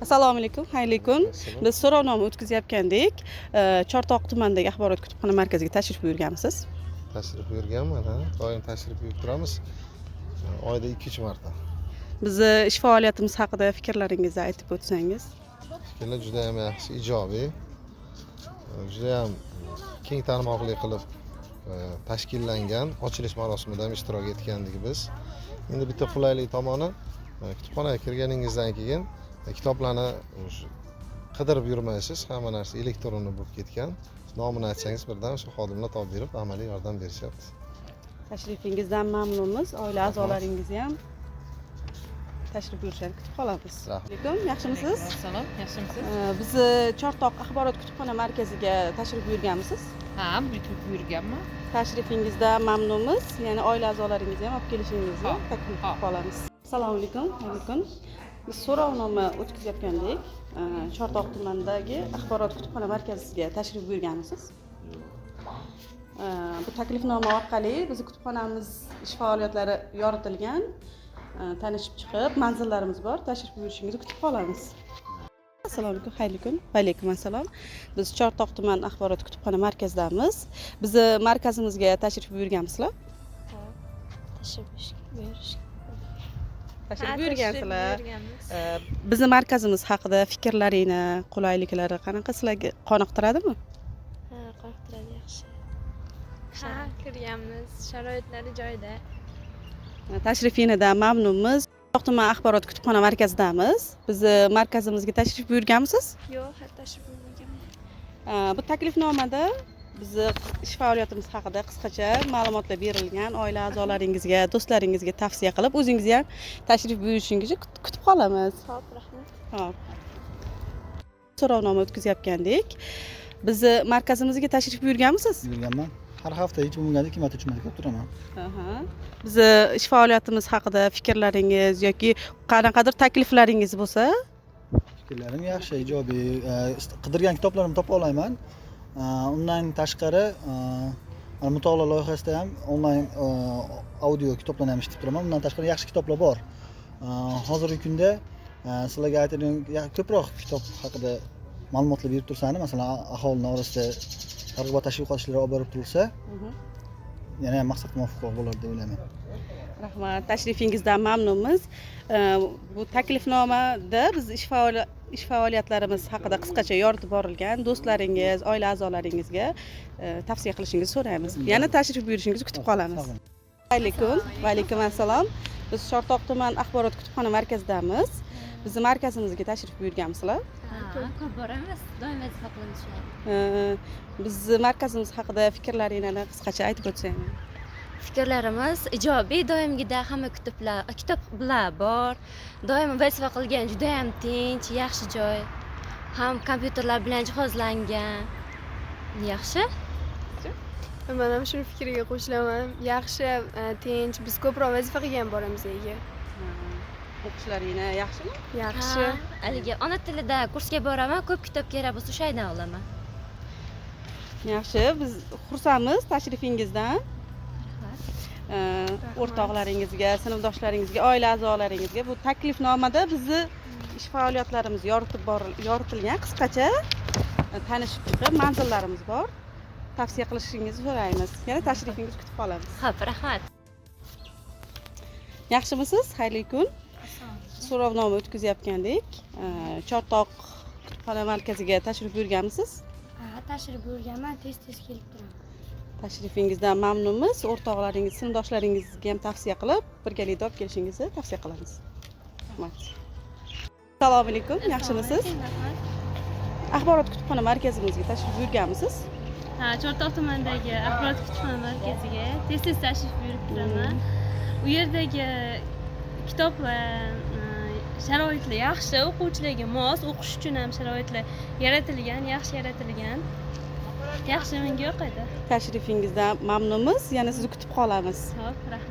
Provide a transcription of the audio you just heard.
Assalomu alaykum, xayrli kun. Biz so'rovnoma o'tkazyapgandik. Chortoq tumanidagi axborot kutubxona markaziga tashrif buyurganmisiz? Tashrif buyurganman, ha. Doim tashrif buyurib turamiz. Oyda 2-3 marta. Bizni ish faoliyatimiz haqida fikrlaringizni aytib o'tsangiz. Fikrlar juda ham yaxshi, ijobiy. Juda ham keng tarmoqli qilib tashkillangan ochilish marosimida ham ishtirok etgandik biz. Endi bitta qulaylik tomoni, kutubxonaga kirganingizdan keyin kitoblarni qidirib yurmaysiz, hamma narsa elektron bo'lib ketgan. Nomini aytsangiz birdan o'sha xodimlar topib berib, amaliy yordam berishyapti. Tashrifingizdan mamnunmiz. Oila a'zolaringizni ham tashrif buyurishni kutib qolamiz. Alaykum, yaxshimisiz? Assalom, yaxshimisiz? Biz Chortoq axborot kutubxona markaziga tashrif buyurganmisiz? Ha, buyurganman. Tashrifingizdan mamnunmiz. Ya'ni oila a'zolaringizni ham olib kelishingizni taklif qilib qolamiz. Assalomu alaykum, xayrli kun. Biz so'rovnoma o'tkazyapgandik. Chortoq tumanidagi axborot kutubxona markaziga tashrif buyurganmisiz? Bu taklifnoma orqali bizning kutubxonamiz ish faoliyatlari yoritilgan, tanishib chiqib, manzillarimiz bor, tashrif buyurishingizni kutib qolamiz. Assalomu alaykum, xayrli kun. Va alaykum assalom. Biz Chortoq tuman axborot kutubxona markazidamiz. Bizni markazimizga tashrif buyurganmisizlar? Ha. Tashrif buyurishga. Tashrif buyurgansizlar. Bizni markazimiz haqida fikrlaringizni, qulayliklari qanaqa sizlarga qoniqtiradimi? Ha, qoniqtiradi, yaxshi. Ha, kirganmiz, sharoitlari joyida. Tashrifingizdan mamnunmiz. Chortoq tuman axborot kutubxona markazidamiz. Bizni markazimizga tashrif buyurganmisiz? Yo'q, tashrif buyurmaganman. Bu taklifnomada bizni ish faoliyatimiz haqida qisqacha ma'lumotlar berilgan. Oila a'zolaringizga, do'stlaringizga tavsiya qilib, o'zingiz ham tashrif buyurishingizni kutib qolamiz. Xo'p, rahmat. Xo'p. So'rovnoma o'tkazyapgandik. Bizni markazimizga tashrif buyurganmisiz? Buyurganman. Har hafta hech bo'lmaganda 2 marta 3 marta kelib turaman. Bizni ish faoliyatimiz haqida fikrlaringiz yoki qanaqadir takliflaringiz bo'lsa? Fikrlarim yaxshi, ijobiy. Qidirgan kitoblarimni topa olayman. Undan tashqari mutolaa loyihasida ham onlayn audio kitoblarni ham eshitib turaman. Undan tashqari yaxshi kitoblar bor. Hozirgi kunda sizlarga aytadigan ko'proq kitob haqida ma'lumotlar berib tursangiz, masalan, aholining orasida targ'ibot tashviqot ishlari olib borib turilsa, yana ham maqsadga muvofiqroq bo'ladi deb o'ylayman. Rahmat, tashrifingizdan mamnunmiz. Bu taklifnomada biz ish faoliyatlarimiz haqida qisqacha yoritib borilgan. Do'stlaringiz, oila a'zolaringizga tavsiya qilishingizni so'raymiz. Yana tashrif buyurishingizni kutib qolamiz. Xayrli kun. Va alaykum assalom. Biz Chortoq tuman axborot kutubxona markazidamiz. Bizni markazimizga tashrif buyurganmisizlar? Ha, ko'p boramiz. Doim vazifa qilamiz. Bizni markazimiz haqida fikrlaringizni qisqacha aytib o'tsangiz. Fikrlarimiz ijobiy, doimgidek hamma kitoblar bor. Doim vazifa qilgan, juda ham tinch, yaxshi joy. Ham kompyuterlar bilan jihozlangan. Yaxshi? Men ham shu fikrga qo'shilaman. Yaxshi, tinch, biz ko'proq vazifa qilgan boramiz ega. O'qishlaringiz yaxshimi? Yaxshi. Haligi ona tilida kursga boraman, ko'p kitob kerak bo'lsa o'shadan olaman. Yaxshi, biz xursandmiz tashrifingizdan. O'rtoqlaringizga, sinfdoshlaringizga, oila a'zolaringizga bu taklifnomada bizni ish faoliyatlarimiz yoritilgan, qisqacha tanishib chiqib, manzillarimiz bor. Tavsiya qilishingizni so'raymiz. Yana tashrifingizni kutib qolamiz. Xo'p, rahmat. Yaxshimisiz? Xayrli kun. So'rovnoma o'tkazyapgandik. Chortoq kutubxona markaziga tashrif buyurganmisiz? Ha, tashrif buyurganman, tez-tez kelib turaman. Tashrifingizdan mamnunmiz. O'rtoqlaringiz, sinfdoshlaringizga ham tavsiya qilib, birgalikda olib kelishingizni tavsiya qilamiz. Rahmat. Assalomu alaykum, yaxshimisiz? Axborot kutubxona markazimizga tashrif buyurganmisiz? Ha, Chortoq tumanidagi axborot kutubxona markaziga tez-tez tashrif buyurib turaman. U yerdagi kitoblar sharoitlar yaxshi, o'quvchilarga mos, o'qish uchun ham sharoitlar yaratilgan, yaxshi yaratilgan. Yaxshi, menga yoqadi. Tashrifingizdan mamnunmiz. Yana sizni kutib qolamiz. Xo'p, rahmat.